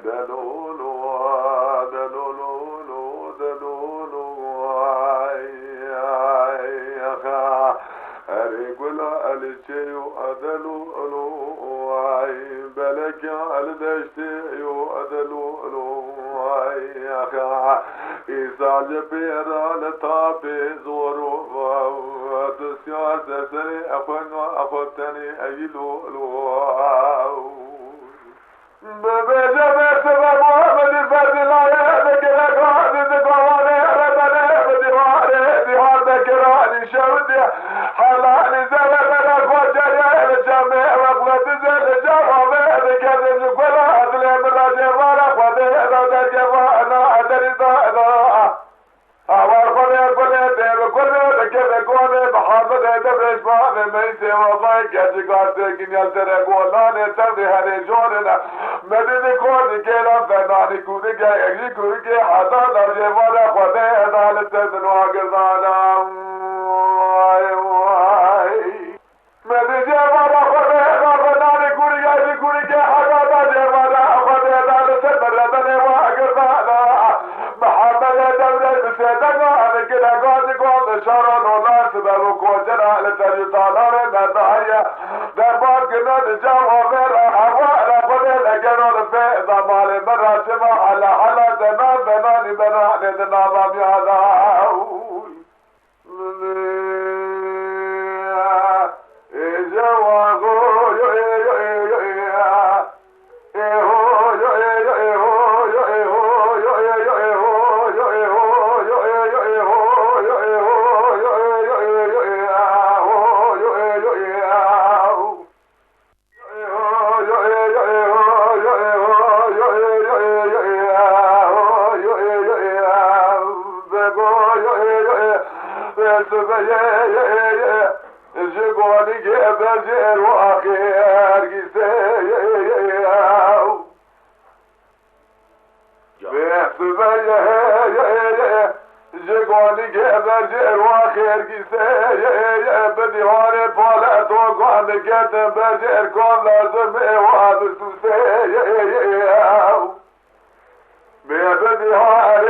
دلولو دلولو دلولو أريقل ألشيو أدلولو بلك ألدشتيو أدلولو إسال بيران تابي زورو تسيار سسري أفنو أفتني أيلولو ببجة بسبب محمد الفرد لا يهدك لك عزيز قواني ردني بديواني ديوان ذكراني شودي حلاني زلق لك وجري الجميع وقلت زل جوابي ذكرت كل أصلي من رجل ورق ودير ودجوانا أدري ضائنا أول قليل دير كل ذكر كوني محمد دبرش ماني ميسي وضيك يجيقاتك يلتري قولاني تردي هني جوننا مدني كوني كيلا فناني كوني كي كوني كي حتى درجي ورق ودير دالتن واقضانا مدني ورق ودير فناني كوني كي حتى درجي ورق ودير دالتن مردني واقضانا محمد دبرش بسيدنا كده قاعد يقول شارون ولا سبب وكوجنا لتجتالار النهاية دربار كنا نجاوب غير هواء قبل أجرون في ضمال مرة شما على حلا دنا دناني دنا دنا ضم هذا جبوني بزير واخير جگوانی که برجر و خیر کیسه بدیوان پالت و گوان گرد برجر کن لازم ایواد سوسه بدیوان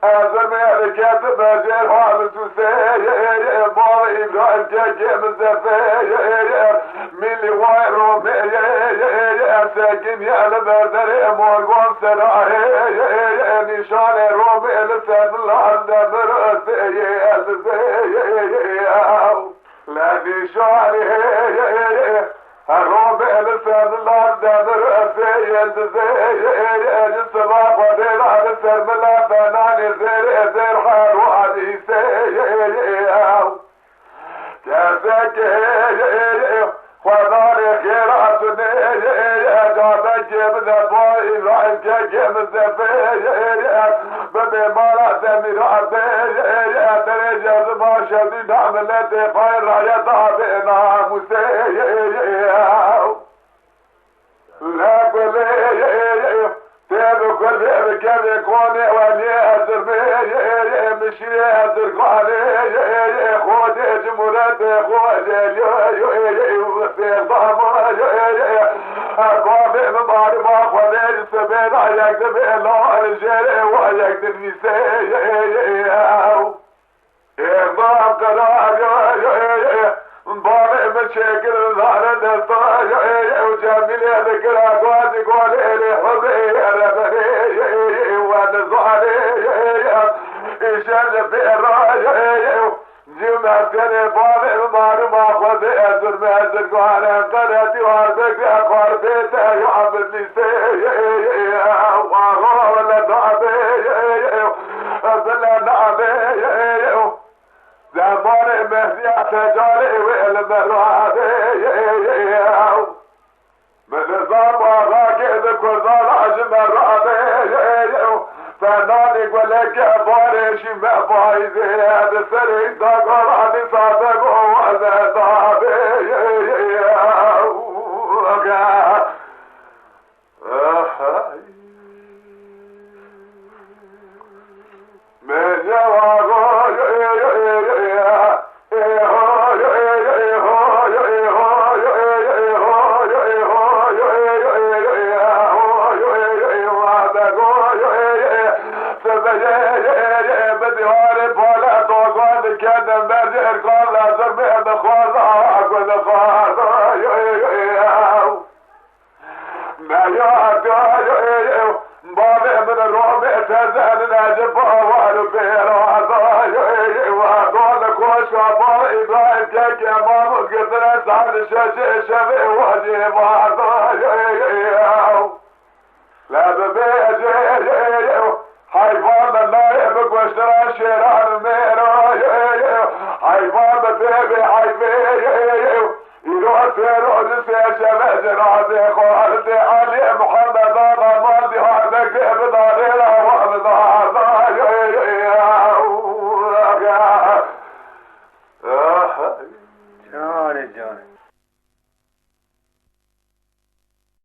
ازم حرکت برجر حال سوسه بار ابراهیم که مزفه ملی وای رومه ساکن یال بردر مورگان سراه نشان رومه لسان لانده برسه لا نشان رومه لسان لانده برسه جسما قدر على سرملا فنان زير حار وحديثه كذاك خضار خيرات جابك بذبائي رعيك بذبائي بمارات مرات درجة ما شديد عملت خير رعية بنا مسيح لا قلي تابو كل كذا كوني ولي أزرمي مشي أزرقاني خود جمرات خود في ضامن أقابل مباري ما خلي سبين يكتب الله الجري ويكتب نساء إمام قرار بابي مشاكل ظهر النصار وجميل ذكر أقوات يقول إلي حبي ربني ونصاري إشان في الراي جمعتني بابي ما خذي أزر مهزر قوانا قرأتي واربك أقوار بيته يعمل نساء وغور لدعبي أزل نعبي زمان مهدي احتجاري والمرادي من نظام آغاك إذا كردان عجم الرادي فناني قولك بارشي مفايزي هذا سري داقر عني صادق وهذا ضابي من يواغو ما يعدي بالي من الروم تزن نجف أول بير وهذول كوش وابا إبراهيم كيك يا مامو قدر سعد شبه وجه لا ببيجي حيوان النايب واشترى شيران الميرو حيوان ببيبي حيبي يروح سيروح سيشبه جنازي خوالتي علي محمد